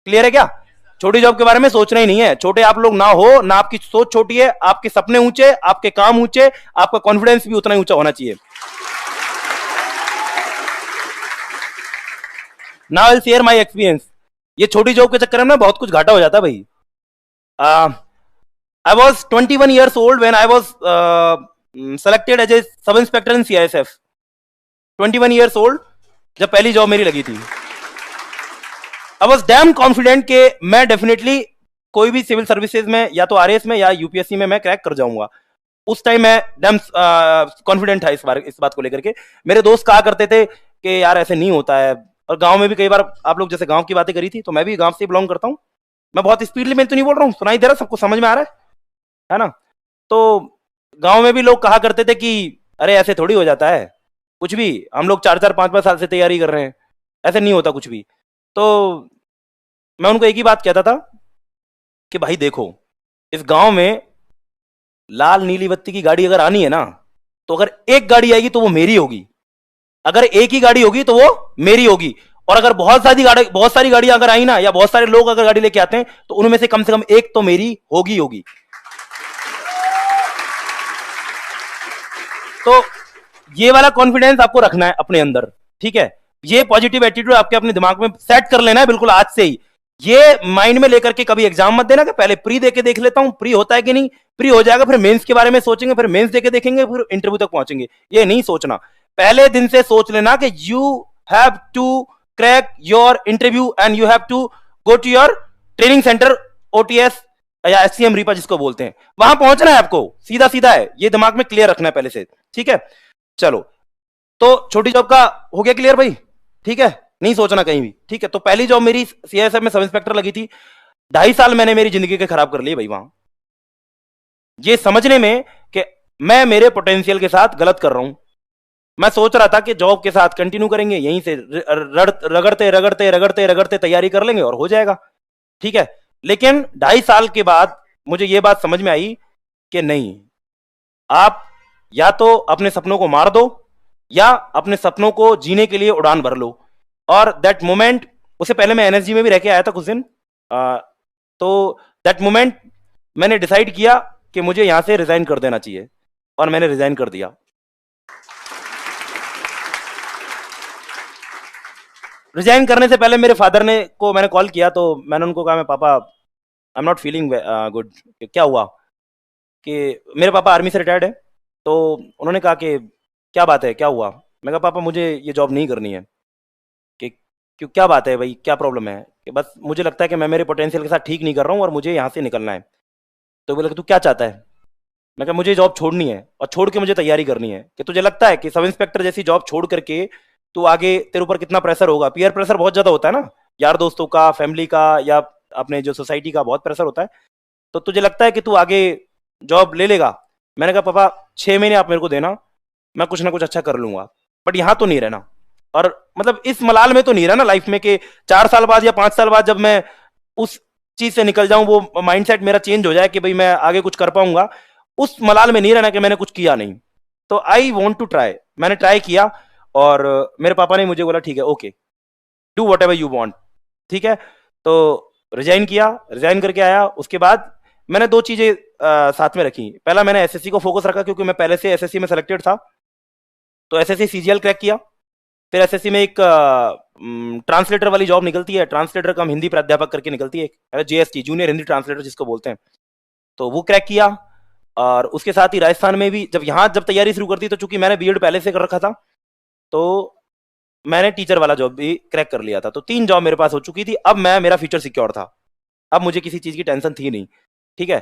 Clear है क्या? छोटी जॉब के बारे में सोचना ही नहीं है। छोटे आप लोग ना हो ना, आपकी सोच छोटी है, आपके सपने ऊंचे, आपके काम ऊंचे, आपका कॉन्फिडेंस भी उतना ही ऊंचा होना चाहिए। Now I will share my experience. ये छोटी जॉब के चक्कर में ना बहुत कुछ घाटा हो जाता है भाई। I was 21 years old when I was selected as a sub inspector in CISF। 21 years old जब पहली जॉब मेरी लगी थी। आई वॉज डैम कॉन्फिडेंट कि मैं डेफिनेटली कोई भी सिविल सर्विसेज में या तो RAS में या UPSC में मैं क्रैक कर जाऊंगा। उस टाइम मैं डैम कॉन्फिडेंट था इस बात को लेकर के। मेरे दोस्त कहा करते थे कि यार ऐसे नहीं होता है, और गांव में भी कई बार आप लोग जैसे गांव की बातें करी थी, तो मैं भी गांव से बिलोंग करता हूँ। मैं बहुत स्पीडली में तो नहीं बोल रहा हूँ, सुनाई दे रहा, सबको समझ में आ रहा है ना? तो गांव में भी लोग कहा करते थे कि अरे ऐसे थोड़ी हो जाता है कुछ भी, हम लोग 4-4 5-5 साल से तैयारी कर रहे हैं, ऐसे नहीं होता कुछ भी। तो मैं उनको एक ही बात कहता था कि भाई देखो, इस गांव में लाल नीली बत्ती की गाड़ी अगर आनी है ना, तो अगर एक गाड़ी आएगी तो वो मेरी होगी, अगर एक ही गाड़ी होगी तो वो मेरी होगी, और अगर बहुत सारी गाड़ियां अगर आई ना, या बहुत सारे लोग अगर गाड़ी लेके आते हैं, तो उनमें से कम एक तो मेरी होगी। तो ये वाला कॉन्फिडेंस आपको रखना है अपने अंदर, ठीक है? ये पॉजिटिव एटीट्यूड आपके अपने दिमाग में सेट कर लेना है बिल्कुल आज से ही। ये माइंड में लेकर के कभी एग्जाम मत देना कि पहले प्री देके देख लेता हूं, प्री होता है कि नहीं, प्री हो जाएगा फिर मेंस के बारे में सोचेंगे, फिर मेंस देके देखेंगे, फिर इंटरव्यू तक पहुंचेंगे। ये नहीं सोचना। पहले दिन से सोच लेना कि you have to crack your interview and you have to go to your training centre, OTS या SCM रीपा जिसको बोलते हैं, वहां पहुंचना है आपको। सीधा सीधा है, ये दिमाग में क्लियर रखना है पहले से, ठीक है? चलो, तो छोटी जॉब का हो गया क्लियर भाई, ठीक है? नहीं सोचना कहीं भी, ठीक है? तो पहली जॉब मेरी CISF में सब इंस्पेक्टर लगी थी। 2.5 साल मैंने मेरी जिंदगी के खराब कर लिए भाई वहां, ये समझने में कि मैं मेरे पोटेंशियल के साथ गलत कर रहा हूं। मैं सोच रहा था कि जॉब के साथ कंटिन्यू करेंगे, यहीं से रगड़ते रगड़ते रगड़ते रगड़ते तैयारी कर लेंगे और हो जाएगा, ठीक है? लेकिन 2.5 साल के बाद मुझे यह बात समझ में आई कि नहीं, आप या तो अपने सपनों को मार दो या अपने सपनों को जीने के लिए उड़ान भर लो। और दैट मोमेंट, उससे पहले मैं NSG में भी रह के आया था कुछ दिन, तो दैट मोमेंट मैंने डिसाइड किया कि मुझे यहां से रिजाइन कर देना चाहिए, और मैंने रिजाइन कर दिया। रिजाइन करने से पहले मेरे फादर ने को मैंने कॉल किया, तो मैंने उनको कहा मैं पापा I am not feeling good. क्या हुआ? कि मेरे पापा आर्मी से रिटायर्ड है। तो उन्होंने कहा कि क्या बात है, क्या हुआ? मैं कहा पापा मुझे ये जॉब नहीं करनी है। कि क्यों, क्या बात है भाई, क्या प्रॉब्लम है? कि बस मुझे लगता है कि मैं मेरे पोटेंशियल के साथ ठीक नहीं कर रहा हूँ और मुझे यहाँ से निकलना है। तो बोले तू क्या चाहता है? मैं कहा मुझे जॉब छोड़नी है, और छोड़ के मुझे तैयारी करनी है। कि तुझे लगता है कि सब इंस्पेक्टर जैसी जॉब छोड़ करके तू आगे, तेरे ऊपर कितना प्रेशर होगा? पीयर प्रेशर बहुत ज्यादा होता है ना, यार दोस्तों का, फैमिली का, या अपने जो सोसाइटी का बहुत प्रेशर होता है। तो तुझे लगता है कि तू आगे जॉब ले लेगा? मैंने कहा पापा 6 महीने आप मेरे को देना, मैं कुछ ना कुछ अच्छा कर लूंगा, बट यहां तो नहीं रहना। और मतलब इस मलाल में तो नहीं रहना लाइफ में कि 4 साल बाद या 5 साल बाद जब मैं उस चीज से निकल जाऊं, वो माइंडसेट मेरा चेंज हो जाए कि भाई मैं आगे कुछ कर पाऊंगा। उस मलाल में नहीं रहना कि मैंने कुछ किया नहीं। तो आई वॉन्ट टू ट्राई, मैंने ट्राई किया, और मेरे पापा ने मुझे बोला ठीक है, okay, do what ever you want, ठीक है? तो रिजाइन किया, रिजाइन करके आया। उसके बाद मैंने 2 चीजें साथ में रखी। पहला, मैंने SSC को फोकस रखा, क्योंकि मैं पहले से SSC में सेलेक्टेड था। तो SSC CGL क्रैक किया। फिर SSC में एक ट्रांसलेटर वाली जॉब निकलती है, ट्रांसलेटर कम हिंदी प्राध्यापक करके निकलती है, JST, जूनियर हिंदी ट्रांसलेटर जिसको बोलते हैं। तो वो क्रैक किया। और उसके साथ ही राजस्थान में भी जब तैयारी शुरू करती, तो चूंकि मैंने B.Ed पहले से कर रखा था, तो मैंने टीचर वाला जॉब भी क्रैक कर लिया था। तो 3 जॉब मेरे पास हो चुकी थी। अब मेरा फ्यूचर सिक्योर था, अब मुझे किसी चीज की टेंशन थी नहीं, ठीक है?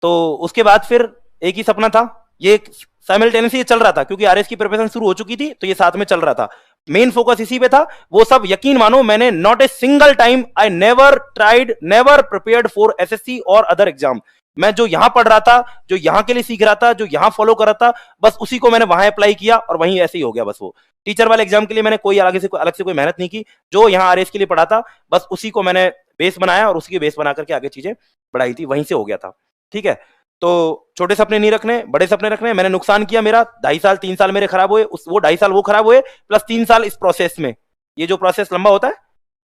तो उसके बाद फिर एक ही सपना था, ये साइमल्टेनियसली चल रहा था, क्योंकि RS की प्रिपरेशन शुरू हो चुकी थी, तो ये साथ में चल रहा था। मेन फोकस इसी पे था। वो सब यकीन मानो, मैंने not a single time, I never tried, never prepared for SSC और अदर एग्जाम। मैं जो यहां पढ़ रहा था, जो यहां के लिए सीख रहा था, जो यहां फॉलो कर रहा था, बस उसी को मैंने वहां अप्लाई किया, और वहीं ऐसे ही हो गया। बस वो टीचर वाले एग्जाम के लिए मैंने कोई अलग से कोई मेहनत नहीं की। जो यहाँ RS के लिए पढ़ा था, बस उसी को मैंने बेस बनाया, और उसी के बेस बना करके आगे चीजें बढ़ाई थी, वहीं से हो गया था, ठीक है? तो छोटे सपने नहीं रखने, बड़े सपने रखने। मैंने नुकसान किया, मेरा 2.5 साल 3 साल मेरे खराब हुए, वो 2.5 साल वो खराब हुए, प्लस 3 साल इस प्रोसेस में। ये जो प्रोसेस लंबा होता है,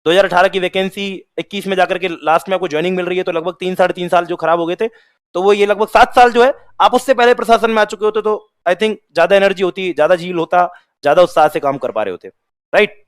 2018 की वैकेंसी 21 में जाकर के लास्ट में आपको ज्वाइनिंग मिल रही है, तो लगभग 3 साढ़े 3 साल जो खराब हो गए थे, तो वो ये लगभग 7 साल जो है आप उससे पहले प्रशासन में आ चुके होते, तो आई थिंक ज्यादा एनर्जी होती, ज्यादा झील होता, ज्यादा उत्साह से काम कर पा रहे होते, राइट।